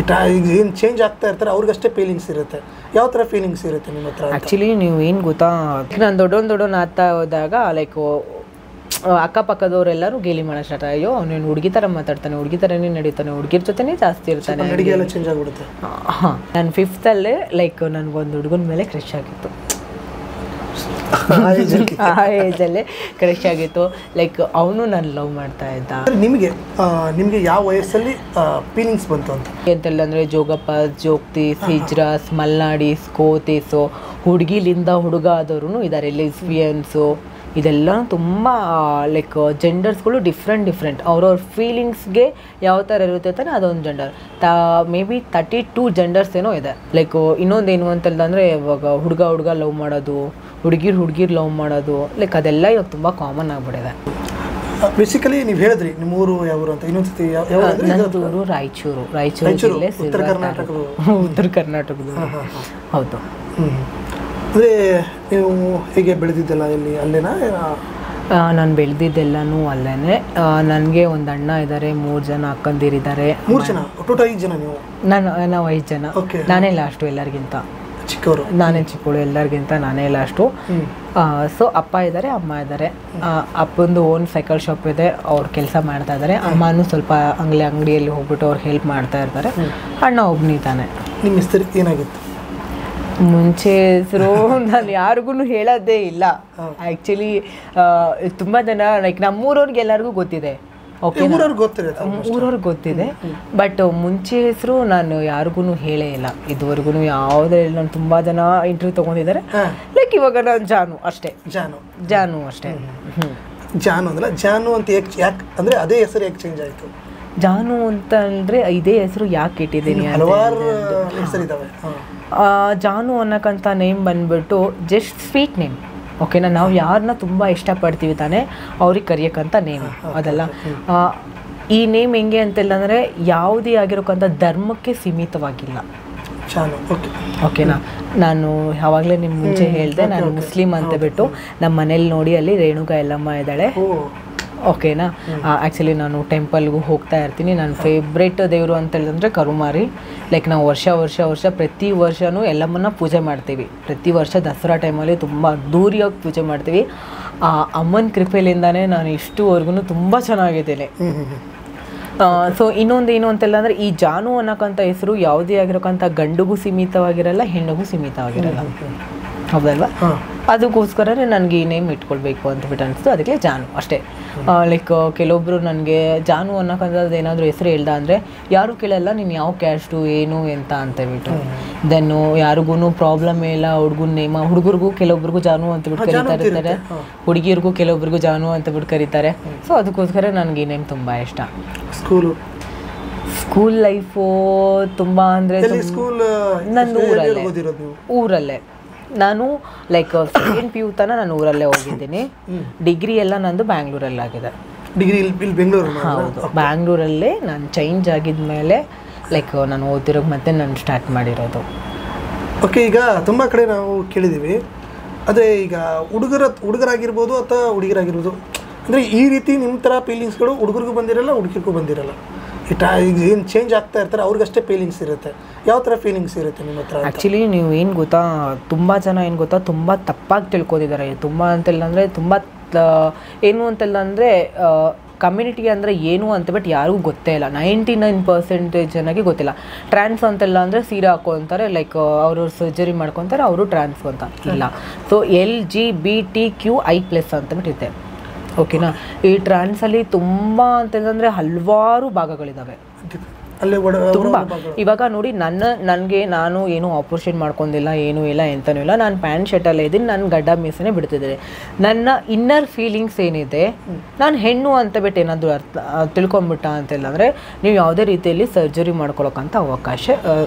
ಈಗ ಏನು ಚೇಂಜ್ ಆಗ್ತಾ ಇರ್ತಾರೆ ಅವ್ರಿಗಷ್ಟೇ ಫೀಲಿಂಗ್ಸ್ ಇರುತ್ತೆ. ಯಾವ ಥರ ಫೀಲಿಂಗ್ಸ್ ಇರುತ್ತೆ ನಿಮ್ಮ ಹತ್ರ? ಆ್ಯಕ್ಚುಲಿ ನೀವು ಏನು ಗೊತ್ತಾ, ನಾನು ದೊಡ್ಡವನು ಆಗ್ತಾ ಹೋದಾಗ ಲೈಕ್ ಅಕ್ಕಪಕ್ಕದವರೆಲ್ಲರೂ ಗೇಲಿ ಮಾಡೋ ಸ್ಟಾರ್ಟ್. ಅಯ್ಯೋ ನೀನು ಹುಡುಗಿ ಥರ ಮಾತಾಡ್ತಾನೆ, ಹುಡುಗಿ ಥರನೇ ನಡೀತಾನೆ, ಹುಡುಗಿರ ಜೊತೆನೇ ಜಾಸ್ತಿ ಇರ್ತಾನೆ, ನಡಿಗೆ ಎಲ್ಲ ಚೇಂಜ್ ಆಗಿಬಿಡುತ್ತೆ. ಹಾಂ, ನಾನು 5th ಲೈಕ್ ನನಗೊಂದು ಹುಡುಗನ ಮೇಲೆ ಕ್ರಶ್ ಆಗಿತ್ತು. ಆ ಏಜಲ್ಲೇ ಕ್ರಶ್ ಆಗಿತ್ತು. ಲೈಕ್ ಅವನು ನಾನು ಲವ್ ಮಾಡ್ತಾ ಇದ್ದ. ನಿಮಗೆ ಯಾವ ವಯಸ್ಸಲ್ಲಿ ಫೀಲಿಂಗ್ಸ್ ಬಂತು ಅಂತೆಲ್ಲ ಅಂದರೆ ಜೋಗಪ್ಪ, ಜೋಗ್ತೀಸ್, ಹಿಜ್ರಾಸ್, ಮಲ್ನಾಡೀಸ್, ಕೋತೀಸು, ಹುಡುಗಿಲಿಂದ ಹುಡುಗ ಆದವರು ಇದ್ದಾರೆ, ಲೆಸ್ಬಿಯನ್ಸು, ಇದೆಲ್ಲ ತುಂಬ ಲೈಕ್ ಜೆಂಡರ್ಸ್ಗಳು ಡಿಫ್ರೆಂಟ್ ಅವ್ರವ್ರ ಫೀಲಿಂಗ್ಸ್ಗೆ ಯಾವ ಥರ ಇರುತ್ತೆ ತಾನೆ ಅದೊಂದು ಜೆಂಡರ್. ಮೇ ಬಿ 32 ಜೆಂಡರ್ಸ್ ಏನೋ ಇದೆ. ಲೈಕ್ ಇನ್ನೊಂದೇನು ಅಂತಂದರೆ ಇವಾಗ ಹುಡುಗ ಲವ್ ಮಾಡೋದು, ಹುಡುಗಿರ್ ಲವ್ ಮಾಡೋದು, ಲೈಕ್ ಅದೆಲ್ಲ ಇವಾಗ ತುಂಬ ಕಾಮನ್ ಆಗಿಬಿಟ್ಟಿದೆ. ಬೇಸಿಕಲಿ ನೀವು ಹೇಳಿದ್ರಿ ನಿಮ್ಮ ಊರು ಯಾವರು ಅಂತ, ಇನ್ನೊಂದ್ಸತಿ ನನ್ನದು ಊರು ರಾಯಚೂರು ಜಿಲ್ಲೆ, ಉತ್ತರ ಕರ್ನಾಟಕದ. ಹೌದು. ಅಂದರೆ ನೀವು ಹೇಗೆ ಬೆಳೆದಿದ್ದೆಲ್ಲ ಇಲ್ಲಿ ಅಲ್ಲೇನಾ? ನಾನು ಬೆಳೆದಿದ್ದೆಲ್ಲನೂ ಅಲ್ಲೇ. ನನಗೆ ಒಂದು ಅಣ್ಣ ಇದ್ದಾರೆ, 3 ಜನ ಅಕ್ಕಂದಿರಿದ್ದಾರೆ. 3 ಜನ? ಟೋಟಲ್ 5 ಜನ ನೀವು? ನಾವು 5 ಜನ. ನಾನೇ ಲಾಸ್ಟು ಎಲ್ಲರಿಗಿಂತ. ಚಿಕ್ಕವರು? ನಾನೇ ಚಿಕ್ಕವಳು ಎಲ್ಲರಿಗಿಂತ, ನಾನೇ ಲಾಸ್ಟು. ಸೊ ಅಪ್ಪ ಇದ್ದಾರೆ, ಅಮ್ಮ ಇದ್ದಾರೆ. ಅಪ್ಪಂದು ಓನ್ ಸೈಕಲ್ ಶಾಪ್ ಇದೆ, ಅವ್ರು ಕೆಲಸ ಮಾಡ್ತಾ ಇದ್ದಾರೆ. ಅಮ್ಮನೂ ಸ್ವಲ್ಪ ಅಂಗಡಿಯಲ್ಲಿ ಹೋಗ್ಬಿಟ್ಟು ಅವ್ರು ಹೆಲ್ಪ್ ಮಾಡ್ತಾ ಇರ್ತಾರೆ. ಅಣ್ಣ ಒಬ್ಬನಿದ್ದಾನೆ. ನಿಮ್ಮ ಹೆಸರು ಏನಾಗಿತ್ತು ಮುಂಚೆ? ಹೆಸರು ನಾನು ಯಾರಿಗೂ ಹೇಳೋದೇ ಇಲ್ಲ ಆ್ಯಕ್ಚುಲಿ. ತುಂಬ ಜನ ಲೈಕ್ ನಮ್ಮೂರವ್ರಿಗೆ ಎಲ್ಲರಿಗೂ ಗೊತ್ತಿದೆ. ಓಕೆ, ಊರವ್ರಿಗೆ ಗೊತ್ತಿದೆ. ಬಟ್ ಮುಂಚೆ ಹೆಸರು ನಾನು ಯಾರಿಗೂ ಹೇಳೇ ಇಲ್ಲ ಇದುವರೆಗೂ. ಯಾವುದೇ ನಾನು ತುಂಬ ಜನ ಇಂಟರ್ವ್ಯೂ ತೊಗೊಂಡಿದ್ದಾರೆ. ಲೈಕ್ ಇವಾಗ ನಾನು ಜಾನು ಅಷ್ಟೇ. ಜಾನು ಅಷ್ಟೇ. ಜಾನು ಅಂದ್ರೆ ಜಾನು ಅಂತ ಯಾಕೆ ಅಂದರೆ ಅದೇ ಹೆಸರು ಯಾಕೆ ಚೇಂಜ್ ಆಯಿತು? ಜಾನು ಅಂತ ಅಂದರೆ ಇದೇ ಹೆಸರು ಯಾಕೆ ಇಟ್ಟಿದ್ದೀನಿ? ಹಲವಾರು ಹೆಸರಿದ್ದಾವೆ. ಜಾನು ಅನ್ನೋಕ್ಕಂಥ ನೇಮ್ ಬಂದ್ಬಿಟ್ಟು ಜಸ್ಟ್ ಸ್ವೀಟ್ ನೇಮ್. ಓಕೆನಾ, ನಾವು ಯಾರನ್ನ ತುಂಬ ಇಷ್ಟಪಡ್ತೀವಿ ತಾನೇ ಅವ್ರಿಗೆ ಕರೆಯೋಕ್ಕಂಥ ನೇಮ್ ಅದಲ್ಲ. ಈ ನೇಮ್ ಹೆಂಗೆ ಅಂತೆಲ್ಲ ಅಂದರೆ ಯಾವುದೇ ಆಗಿರೋಕ್ಕಂಥ ಧರ್ಮಕ್ಕೆ ಸೀಮಿತವಾಗಿಲ್ಲ. ಓಕೆನಾ, ನಾನು ಯಾವಾಗಲೇ ನಿಮ್ಮ ಮುಂಚೆ ಹೇಳಿದೆ ನಾನು ಮುಸ್ಲಿಮ್ ಅಂತ ಬಿಟ್ಟು. ನಮ್ಮ ಮನೇಲಿ ನೋಡಿ ಅಲ್ಲಿ ರೇಣುಕಾ ಎಲ್ಲಮ್ಮ ಇದ್ದಾಳೆ. ಓಕೆನಾ, ಆ್ಯಕ್ಚುಲಿ ನಾನು ಟೆಂಪಲ್ಗೂ ಹೋಗ್ತಾ ಇರ್ತೀನಿ. ನನ್ನ ಫೇವ್ರೇಟ್ ದೇವರು ಅಂತ ಹೇಳಿದ್ರೆ ಕರುಮಾರಿ. ಲೈಕ್ ನಾವು ವರ್ಷ ಪ್ರತಿ ವರ್ಷವೂ ಎಲ್ಲಮ್ಮನ್ನ ಪೂಜೆ ಮಾಡ್ತೀವಿ. ಪ್ರತಿ ವರ್ಷ ದಸರಾ ಟೈಮಲ್ಲಿ ತುಂಬ ಅದ್ದೂರಿಯಾಗಿ ಪೂಜೆ ಮಾಡ್ತೀವಿ. ಆ ಅಮ್ಮನ ಕೃಪೆಯಿಂದಾನೇ ನಾನು ಇಷ್ಟುವರೆಗೂ ತುಂಬ ಚೆನ್ನಾಗಿದ್ದೇನೆ. ಸೊ ಇನ್ನೊಂದು ಏನು ಅಂತೆಲ್ಲ ಅಂದರೆ ಈ ಜಾನು ಅನ್ನೋಕ್ಕಂಥ ಹೆಸರು ಯಾವುದೇ ಆಗಿರೋಕ್ಕಂಥ ಗಂಡಿಗೂ ಸೀಮಿತವಾಗಿರಲ್ಲ, ಹೆಣ್ಣಿಗೂ ಸೀಮಿತವಾಗಿರಲ್ಲ. ಹೌದಲ್ವಾ? ಅದಕ್ಕೋಸ್ಕರನೇ ನನಗೆ ಈ ನೇಮ್ ಇಟ್ಕೊಳ್ಬೇಕು ಅಂತಬಿಟ್ಟು ಅನಿಸ್ತು. ಅದಕ್ಕೆ ಜಾನು ಅಷ್ಟೇ. ಲೈಕ್ ಕೆಲವೊಬ್ಬರು ನನಗೆ ಜಾನು ಅನ್ನೋಕ್ಕಂಥದ್ದು ಏನಾದರೂ ಹೆಸರು ಹೇಳ್ದ ಅಂದರೆ ಯಾರೂ ಕೇಳಲ್ಲ ನೀನು ಯಾವ ಕ್ಯಾಸ್ಟು ಏನು ಎಂತ ಅಂತಬಿಟ್ಟು. ದೆನ್ನು ಯಾರಿಗೂ ಪ್ರಾಬ್ಲಮ್ ಇಲ್ಲ. ಹುಡುಗನ ನೇಮ ಹುಡುಗರಿಗೂ ಕೆಲವೊಬ್ರಿಗೂ ಜಾನು ಅಂತಬಿಟ್ಟು ಕರೀತಾ ಇರ್ತಾರೆ, ಹುಡುಗಿಯರಿಗೂ ಕೆಲವೊಬ್ರಿಗೂ ಜಾನು ಅಂತಬಿಟ್ಟು ಕರೀತಾರೆ. ಸೊ ಅದಕ್ಕೋಸ್ಕರ ನನಗೆ ಈ ನೇಮ್ ತುಂಬ ಇಷ್ಟ. ಸ್ಕೂಲ್ ಲೈಫು ತುಂಬ ಅಂದರೆ ನಂದು ಊರಲ್ಲೇ. ನಾನು ಲೈಕ್ 2nd PU ತನಕ ನಾನು ಊರಲ್ಲೇ ಹೋಗಿದ್ದೀನಿ. ಡಿಗ್ರಿ ಎಲ್ಲ ನಂದು ಬ್ಯಾಂಗ್ಳೂರಲ್ಲಾಗಿದೆ. ಹೌದು, ಬ್ಯಾಂಗ್ಳೂರಲ್ಲೇ ನಾನು ಚೇಂಜ್ ಆಗಿದ್ಮೇಲೆ ಲೈಕ್ ನಾನು ಓದಿರೋದು ಮತ್ತೆ ನಾನು ಸ್ಟಾರ್ಟ್ ಮಾಡಿರೋದು. ಓಕೆ, ಈಗ ತುಂಬ ಕಡೆ ನಾವು ಕೇಳಿದ್ದೀವಿ, ಅದೇ ಈಗ ಹುಡುಗರಾಗಿರ್ಬೋದು ಅಥವಾ ಹುಡುಗಿರಾಗಿರ್ಬೋದು, ಅಂದರೆ ಈ ರೀತಿ ನಿಮ್ಮ ಥರ ಫೀಲಿಂಗ್ಸ್ಗಳು ಹುಡುಗರಿಗೂ ಬಂದಿರಲ್ಲ, ಹುಡುಗಿರಿಗೂ ಬಂದಿರಲ್ಲ. ಈಗ ಏನು ಚೇಂಜ್ ಆಗ್ತಾ ಇರ್ತಾರೆ ಅವ್ರಿಗಷ್ಟೇ ಫೀಲಿಂಗ್ಸ್ ಇರುತ್ತೆ. ಯಾವ ಥರ ಫೀಲಿಂಗ್ಸ್ ಇರುತ್ತೆ ನಿಮ್ಮ ಹತ್ರ? ಆ್ಯಕ್ಚುಲಿ ನೀವು ಏನು ಗೊತ್ತಾ, ತುಂಬ ಜನ ಏನು ಗೊತ್ತಾ ತುಂಬ ತಪ್ಪಾಗಿ ತಿಳ್ಕೊಂಡಿದ್ದಾರೆ. ತುಂಬ ಅಂತೆಲ್ಲ ಅಂದರೆ ತುಂಬ ಏನು ಅಂತೆಲ್ಲ ಅಂದರೆ ಕಮ್ಯುನಿಟಿ ಅಂದರೆ ಏನು ಅಂತ ಬಟ್ ಯಾರಿಗೂ ಗೊತ್ತೇ ಇಲ್ಲ. 99% ಜನಕ್ಕೆ ಗೊತ್ತಿಲ್ಲ. ಟ್ರಾನ್ಸ್ ಅಂತೆಲ್ಲ ಅಂದರೆ ಸೀರೆ ಹಾಕೊತಾರೆ, ಲೈಕ್ ಅವರು ಸರ್ಜರಿ ಮಾಡ್ಕೊತಾರೆ, ಅವರು ಟ್ರಾನ್ಸ್ ಅಂತ ಇಲ್ಲ. So LGBTQI+ ಅಂತಬಿಟ್ಟಿದೆ. ಓಕೆನಾ, ಈ ಟ್ರಾನ್ಸಲ್ಲಿ ತುಂಬ ಅಂತಂದರೆ ಹಲವಾರು ಭಾಗಗಳಿದ್ದಾವೆ. ತುಂಬ ಇವಾಗ ನೋಡಿ ನಾನು ಏನು ಆಪರೇಷನ್ ಮಾಡ್ಕೊಂಡಿಲ್ಲ, ಏನೂ ಇಲ್ಲ, ಎಂತನೂ ಇಲ್ಲ. ನಾನು ಪ್ಯಾಂಟ್ ಶರ್ಟಲ್ಲೇ ಇದ್ದೀನಿ, ನಾನು ಗಡ್ಡ ಮೀಸನೇ ಬಿಡ್ತಿದ್ದೀನಿ. ನನ್ನ ಇನ್ನರ್ ಫೀಲಿಂಗ್ಸ್ ಏನಿದೆ, ನಾನು ಹೆಣ್ಣು ಅಂತ ಬಿಟ್ಟು ಏನಾದರೂ ತಿಳ್ಕೊಂಬಿಟ್ಟ ಅಂತೆಲ್ಲ ಅಂದರೆ ನೀವು ಯಾವುದೇ ರೀತಿಯಲ್ಲಿ ಸರ್ಜರಿ ಮಾಡ್ಕೊಳಕ್ಕಂಥ ಅವಕಾಶ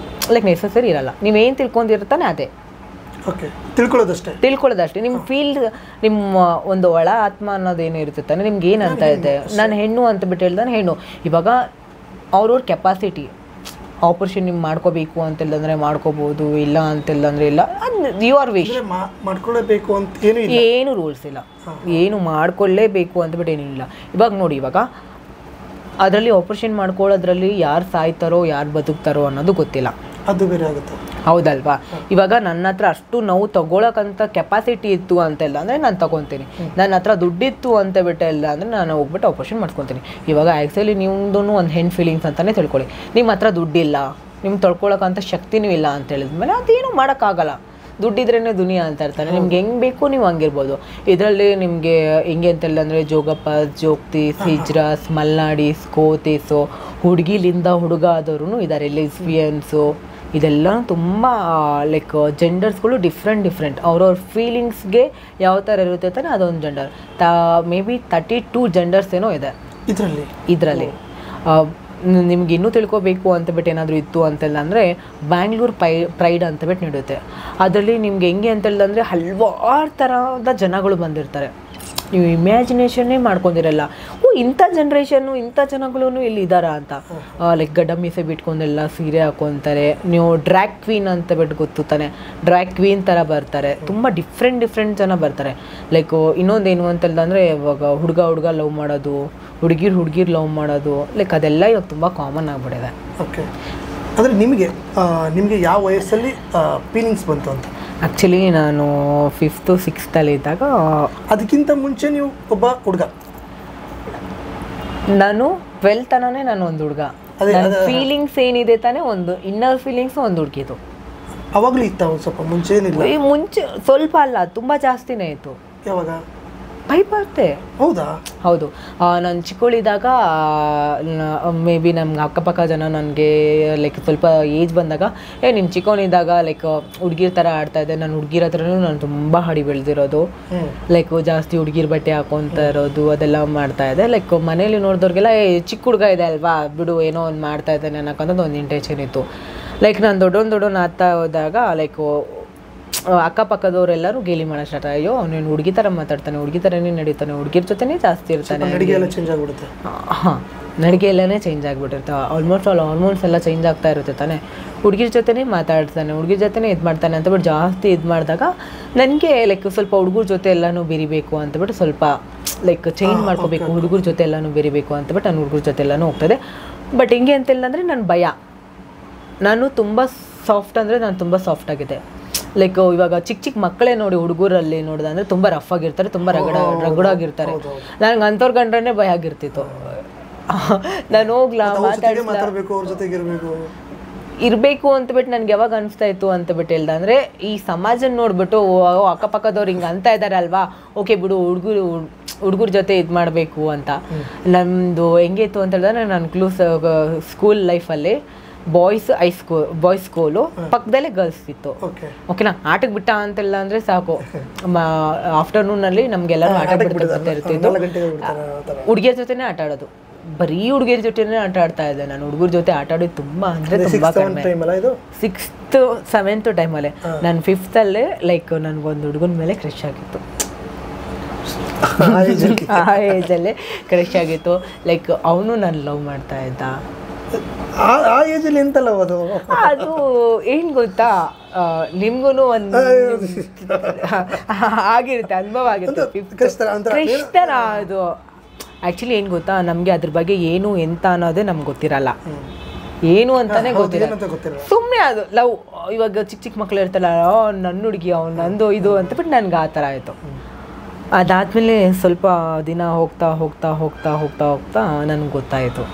ಲೈಕ್ ನೆಸಸರಿ ಇರಲ್ಲ. ನೀವೇನು ತಿಳ್ಕೊಂಡಿರ್ತಾನೆ ಅದೇ ತಿಳ್ಕೊಳ್ಳೋದಷ್ಟೇ. ನಿಮ್ಮ ನಿಮ್ಮ ಒಂದು ಒಳ ಆತ್ಮ ಅನ್ನೋದೇನು ಇರುತ್ತೆ ನಿಮ್ಗೆ ಏನಂತ ಇದೆ. ನಾನು ಹೆಣ್ಣು ಅಂತ ಬಿಟ್ಟು ಹೇಳ್ದಾನೆ ಹೆಣ್ಣು. ಇವಾಗ ಅವ್ರವ್ರ ಕೆಪಾಸಿಟಿ, ಆಪರೇಷನ್ ನಿಮ್ಗೆ ಮಾಡ್ಕೋಬೇಕು ಅಂತೆಲ್ಲಂದರೆ ಮಾಡ್ಕೋಬೋದು, ಇಲ್ಲ ಅಂತೆಲ್ಲಂದರೆ ಇಲ್ಲ. You are wish. ಮಾಡ್ಕೊಳ್ಳೇಬೇಕು ಅಂತ ಏನು ರೂಲ್ಸ್ ಇಲ್ಲ, ಏನು ಮಾಡ್ಕೊಳ್ಳೇಬೇಕು ಅಂತಬಿಟ್ಟು ಏನಿಲ್ಲ. ಇವಾಗ ನೋಡಿ, ಇವಾಗ ಅದರಲ್ಲಿ ಆಪರೇಷನ್ ಮಾಡ್ಕೊಳ್ಳೋದ್ರಲ್ಲಿ ಯಾರು ಸಾಯ್ತಾರೋ ಯಾರು ಬದುಕ್ತಾರೋ ಅನ್ನೋದು ಗೊತ್ತಿಲ್ಲ. ಅದು ಬೇರೆ ಆಗುತ್ತೆ. ಹೌದಲ್ವಾ? ಇವಾಗ ನನ್ನ ಹತ್ರ ಅಷ್ಟು ನೋವು ತಗೊಳಕ್ಕಂತ ಕೆಪಾಸಿಟಿ ಇತ್ತು ಅಂತೆಲ್ಲ ಅಂದರೆ ನಾನು ತಗೊತೀನಿ. ನನ್ನ ಹತ್ರ ದುಡ್ಡಿತ್ತು ಅಂತ ಬಿಟ್ಟು ಎಲ್ಲ ಅಂದರೆ ನಾನು ಹೋಗ್ಬಿಟ್ಟು ಆಪರೇಷನ್ ಮಾಡ್ಕೊತೀನಿ. ಇವಾಗ ಆ್ಯಕ್ಚುಲಿ ನಿಮ್ಮದು ಒಂದು ಹೆಣ್ಣು ಫೀಲಿಂಗ್ಸ್ ಅಂತಲೇ ತಿಳ್ಕೊಳ್ಳಿ. ನಿಮ್ಮ ಹತ್ರ ದುಡ್ಡಿಲ್ಲ, ನಿಮ್ಗೆ ತೊಳ್ಕೊಳಕ್ಕಂಥ ಶಕ್ತಿನೂ ಇಲ್ಲ ಅಂತ ಹೇಳಿದ್ಮೇಲೆ ಅದೇನು ಮಾಡೋಕ್ಕಾಗಲ್ಲ. ದುಡ್ಡಿದ್ರೇ ದುನಿಯಾ ಅಂತ ಇರ್ತಾರೆ. ನಿಮ್ಗೆ ಹೆಂಗೆ ಬೇಕು ನೀವು ಹಂಗಿರ್ಬೋದು. ಇದರಲ್ಲಿ ನಿಮಗೆ ಹೆಂಗೆ ಅಂತೆಲ್ಲ ಅಂದರೆ ಜೋಗಪ್ಪ, ಜೋಗ್ತೀಸ್, ಹಿಜ್ರಾಸ್, ಮಲ್ನಾಡೀಸ್, ಕೋತೀಸು, ಹುಡುಗಿಲಿಂದ ಹುಡುಗ ಆದವರು ಇದ್ದಾರೆ, ಲೆಸ್ಬಿಯನ್ಸು, ಇದೆಲ್ಲ ತುಂಬ ಲೈಕ್ ಜೆಂಡರ್ಸ್ಗಳು ಡಿಫ್ರೆಂಟ್ ಅವ್ರವ್ರ ಫೀಲಿಂಗ್ಸ್ಗೆ ಯಾವ ಥರ ಇರುತ್ತೆ ತಾನೆ ಅದೊಂದು ಜೆಂಡರ್. ಮೇ ಬಿ 32 ಜೆಂಡರ್ಸ್ ಏನೋ ಇದೆ ಇದರಲ್ಲಿ. ನಿಮ್ಗೆ ಇನ್ನೂ ತಿಳ್ಕೊಬೇಕು ಅಂತ ಬಿಟ್ಟು ಏನಾದರೂ ಇತ್ತು ಅಂತೆಲ್ಲ ಅಂದರೆ ಬ್ಯಾಂಗ್ಳೂರ್ ಪ್ರೈಡ್ ಅಂತ ಬಿಟ್ಟು ನೀಡುತ್ತೆ. ಅದರಲ್ಲಿ ನಿಮ್ಗೆ ಹೆಂಗೆ ಅಂತೆಲ್ಲ ಅಂದರೆ ಹಲವಾರು ಥರದ ಜನಗಳು ಬಂದಿರ್ತಾರೆ. ನೀವು ಇಮ್ಯಾಜಿನೇಷನ್ನೇ ಮಾಡ್ಕೊಂಡಿರಲ್ಲ, ಇಂಥ ಜನ್ರೇಷನ್ನು ಇಂಥ ಜನಗಳೂ ಇಲ್ಲಿ ಇದ್ದಾರಾ ಅಂತ. ಲೈಕ್ ಗಡ್ಡ ಮೀಸೆ ಬಿಟ್ಕೊಂಡೆಲ್ಲ ಸೀರೆ ಹಾಕೊತಾರೆ. ನೀವು ಡ್ರ್ಯಾಗ್ ಕ್ವೀನ್ ಅಂತ ಬಿಟ್ಟು ಗೊತ್ತು ತಾನೆ, ಡ್ರ್ಯಾಗ್ ಕ್ವೀನ್ ಥರ ಬರ್ತಾರೆ. ತುಂಬ ಡಿಫ್ರೆಂಟ್ ಜನ ಬರ್ತಾರೆ. ಲೈಕ್ ಇನ್ನೊಂದೇನು ಅಂತಲ್ಲ ಅಂದರೆ ಇವಾಗ ಹುಡುಗ ಲವ್ ಮಾಡೋದು, ಹುಡುಗಿರ್ ಲವ್ ಮಾಡೋದು, ಲೈಕ್ ಅದೆಲ್ಲ ಇವಾಗ ತುಂಬ ಕಾಮನ್ ಆಗಿಬಿಟ್ಟಿದೆ. ಓಕೆ, ಅಂದರೆ ನಿಮಗೆ ಯಾವ ವಯಸ್ಸಲ್ಲಿ ಫೀಲಿಂಗ್ಸ್ ಬಂತು ಅಂತ? ಆ್ಯಕ್ಚುಲಿ ನಾನು 5th 6th ಇದ್ದಾಗ. ಅದಕ್ಕಿಂತ ಮುಂಚೆ ನೀವು ಒಬ್ಬ ಹುಡುಗ? ನಾನು 12th ತನಕ ನಾನು ಒಂದು ಹುಡುಗ. ಫೀಲಿಂಗ್ಸ್ ಏನಿದೆ ತಾನೇ, ಒಂದು ಇನ್ನರ್ ಫೀಲಿಂಗ್ಸ್ ಒಂದು ಹುಡುಗಿದು. ಅವಾಗಲೂ ಇತ್ತ? ಒಂದು ಸ್ವಲ್ಪ ಮುಂಚೆ ಸ್ವಲ್ಪ ಅಲ್ಲ, ತುಂಬ ಜಾಸ್ತಿನೇ ಇತ್ತು. ಯಾವಾಗ? ಬರುತ್ತೆ. ಹೌದು. ನಾನು ಚಿಕ್ಕವಳಿದ್ದಾಗ ಮೇ ಬಿ ನಮ್ಗೆ ಅಕ್ಕಪಕ್ಕ ಜನ ನನಗೆ ಲೈಕ್ ಸ್ವಲ್ಪ ಏಜ್ ಬಂದಾಗ ನಿಮ್ಮ ಚಿಕ್ಕವನಿದ್ದಾಗ ಲೈಕ್ ಹುಡುಗಿರ್ ಥರ ಆಡ್ತಾ ಇದ್ದೆ. ನಾನು ಹುಡುಗಿರ ಹತ್ರನೂ ನಾನು ತುಂಬ ಹಾಡಿ ಬೆಳೆದಿರೋದು. ಲೈಕ್ ಜಾಸ್ತಿ ಹುಡುಗಿರ್ ಬಟ್ಟೆ ಹಾಕೊತಾ ಇರೋದು ಅದೆಲ್ಲ ಮಾಡ್ತಾ ಇದ್ದೆ. ಲೈಕ್ ಮನೇಲಿ ನೋಡಿದವ್ರಿಗೆಲ್ಲ ಚಿಕ್ಕ ಹುಡುಗ ಇದೆ ಅಲ್ವಾ, ಬಿಡು ಏನೋ ಒಂದು ಮಾಡ್ತಾ ಇದ್ದಾನೆ ಅನ್ನೋಕ್ಕಂಥದ್ದು ಒಂದು ಇಂಟೆನ್ಷನ್ ಇತ್ತು. ಲೈಕ್ ನಾನು ದೊಡ್ಡವನು ಆಗ್ತಾ ಹೋದಾಗ ಲೈಕ್ ಅಕ್ಕಪಕ್ಕದವರೆಲ್ಲರೂ ಗೇಲಿ ಮಾಡೋ ಸ್ಟಾರ್ಟ್. ಅಯ್ಯೋ ನೀನು ಹುಡುಗಿ ಥರ ಮಾತಾಡ್ತಾನೆ, ಹುಡುಗಿ ಥರನೇ ನಡೀತಾನೆ, ಹುಡುಗಿರ ಜೊತೆನೇ ಜಾಸ್ತಿ ಇರ್ತಾನೆ. ಹಾಂ, ನಡಿಗೆ ಎಲ್ಲನೇ ಚೇಂಜ್ ಆಗಿಬಿಟ್ಟಿರ್ತಾವೆ. ಆಲ್ಮೋಸ್ಟ್ ಹಾರ್ಮೋನ್ಸ್ ಎಲ್ಲ ಚೇಂಜ್ ಆಗ್ತಾ ಇರುತ್ತೆ ತಾನೆ. ಹುಡುಗಿರ ಜೊತೆನೇ ಮಾತಾಡ್ತಾನೆ, ಹುಡುಗಿರ ಜೊತೆನೇ ಇದು ಮಾಡ್ತಾನೆ ಅಂತ ಬಿಟ್ಟು ಜಾಸ್ತಿ ಇದು ಮಾಡಿದಾಗ ನನಗೆ ಲೈಕ್ ಸ್ವಲ್ಪ ಹುಡುಗರ ಜೊತೆ ಎಲ್ಲನೂ ಬೆರಿಬೇಕು ಅಂತಬಿಟ್ಟು ಸ್ವಲ್ಪ ಲೈಕ್ ಚೇಂಜ್ ಮಾಡ್ಕೋಬೇಕು, ಹುಡುಗರ ಜೊತೆ ಎಲ್ಲನೂ ಬೆರಿಬೇಕು ಅಂತಬಿಟ್ಟು ನಾನು ಹುಡುಗರ ಜೊತೆ ಎಲ್ಲನೂ ಹೋಗ್ತದೆ. ಬಟ್ ಹೆಂಗೆ ಅಂತಿಲ್ಲ ಅಂದರೆ ನನ್ನ ಭಯ. ನಾನು ತುಂಬ ಸಾಫ್ಟ್ ಅಂದರೆ ನಾನು ತುಂಬ ಸಾಫ್ಟ್ ಆಗಿದೆ. ಲೈಕ್ ಇವಾಗ ಚಿಕ್ಕ ಮಕ್ಕಳೇ ನೋಡಿ, ಹುಡುಗರಲ್ಲಿ ನೋಡಿದೆ ಅಂದರೆ ತುಂಬ ರಫ್ ಆಗಿರ್ತಾರೆ, ತುಂಬ ರಗಡಾಗಿರ್ತಾರೆ. ನನಗೆ ಅಂಥವ್ರ ಕಂಡ್ರೆ ಭಯ ಆಗಿರ್ತಿತ್ತು. ನಾನು ಹೋಗ್ಲಾ ಇರಬೇಕು ಅಂತಬಿಟ್ಟು ನನಗೆ ಯಾವಾಗ ಅನಿಸ್ತಾ ಇತ್ತು ಅಂತಬಿಟ್ಟು ಹೇಳ್ದೆ ಅಂದರೆ, ಈ ಸಮಾಜ ನೋಡ್ಬಿಟ್ಟು ಅಕ್ಕಪಕ್ಕದವ್ರು ಹಿಂಗೆ ಅಂತ ಇದ್ದಾರೆ ಅಲ್ವಾ, ಓಕೆ ಬಿಡು ಹುಡುಗರ ಜೊತೆ ಇದು ಮಾಡಬೇಕು ಅಂತ. ನಮ್ಮದು ಹೆಂಗಿತ್ತು ಅಂತ ಹೇಳಿದ್ರೆ, ನಾನು ಸ್ಕೂಲ್ ಲೈಫಲ್ಲಿ ಬಾಯ್ಸ್ ಸ್ಕೂಲು ಪಕ್ಕದಲ್ಲೇ ಗರ್ಲ್ಸ್ ಇತ್ತು. ಓಕೆನಾ, ಆಟಕ್ಕೆ ಬಿಟ್ಟ ಅಂತೆಲ್ಲ ಅಂದರೆ ಸಾಕು. ಆಫ್ಟರ್ನೂನಲ್ಲಿ ನಮಗೆಲ್ಲರೂ ಆಟ ಬಿಡ್ತಾ ಇರ್ತಿತ್ತು. ಹುಡುಗಿಯರ ಜೊತೆನೇ ಆಟ ಆಡೋದು, ಬರೀ ಹುಡುಗಿಯರ ಜೊತೆನೇ ಆಟ ಆಡ್ತಾ ಇದ್ದೆ ನಾನು. ಹುಡುಗರ ಜೊತೆ ಆಟ ಆಡೋದು ತುಂಬ ಅಂದರೆ ತುಂಬ ಕಡಿಮೆ. 6th 7th ಟೈಮಲ್ಲೇ. ನಾನು 5th ಅಲ್ಲೇ ಲೈಕ್ ನನಗೊಂದು ಹುಡುಗನ ಮೇಲೆ ಕ್ರಶ್ ಆಗಿತ್ತು. ಆ ಏಜಲ್ಲೇ ಕ್ರಶ್ ಆಗಿತ್ತು. ಲೈಕ್ ಅವನು ನಾನು ಲವ್ ಮಾಡ್ತಾ ಇದ್ದ. ಆ ಏಜಲ್ಲಿ ಎಂತಲ್ಲ ಅದು ಏನು ಗೊತ್ತಾ, ನಿಮ್ಗೂ ಒಂದು ಆಗಿರುತ್ತೆ, ಅನುಭವ ಆಗಿರುತ್ತೆ. ಕ್ರಿಸ್ತರ ಅದು ಆ್ಯಕ್ಚುಲಿ ಏನು ಗೊತ್ತಾ, ನಮಗೆ ಅದ್ರ ಬಗ್ಗೆ ಏನು ಎಂತ ಅನ್ನೋದೇ ನಮ್ಗೆ ಗೊತ್ತಿರಲ್ಲ, ಏನು ಅಂತಾನೆ ಗೊತ್ತಿರಲ್ಲ. ಸುಮ್ಮನೆ ಅದು ಲವ್. ಇವಾಗ ಚಿಕ್ಕ ಮಕ್ಳು ಇರ್ತಾರಲ್ಲ, ನನ್ನ ಹುಡುಗಿ ಅವ್ನು ನಂದು ಇದು ಅಂತ ಬಿಟ್ಟು ನನಗೆ ಆ ಥರ ಆಯಿತು. ಅದಾದಮೇಲೆ ಸ್ವಲ್ಪ ದಿನ ಹೋಗ್ತಾ ನನಗೆ ಗೊತ್ತಾಯಿತು.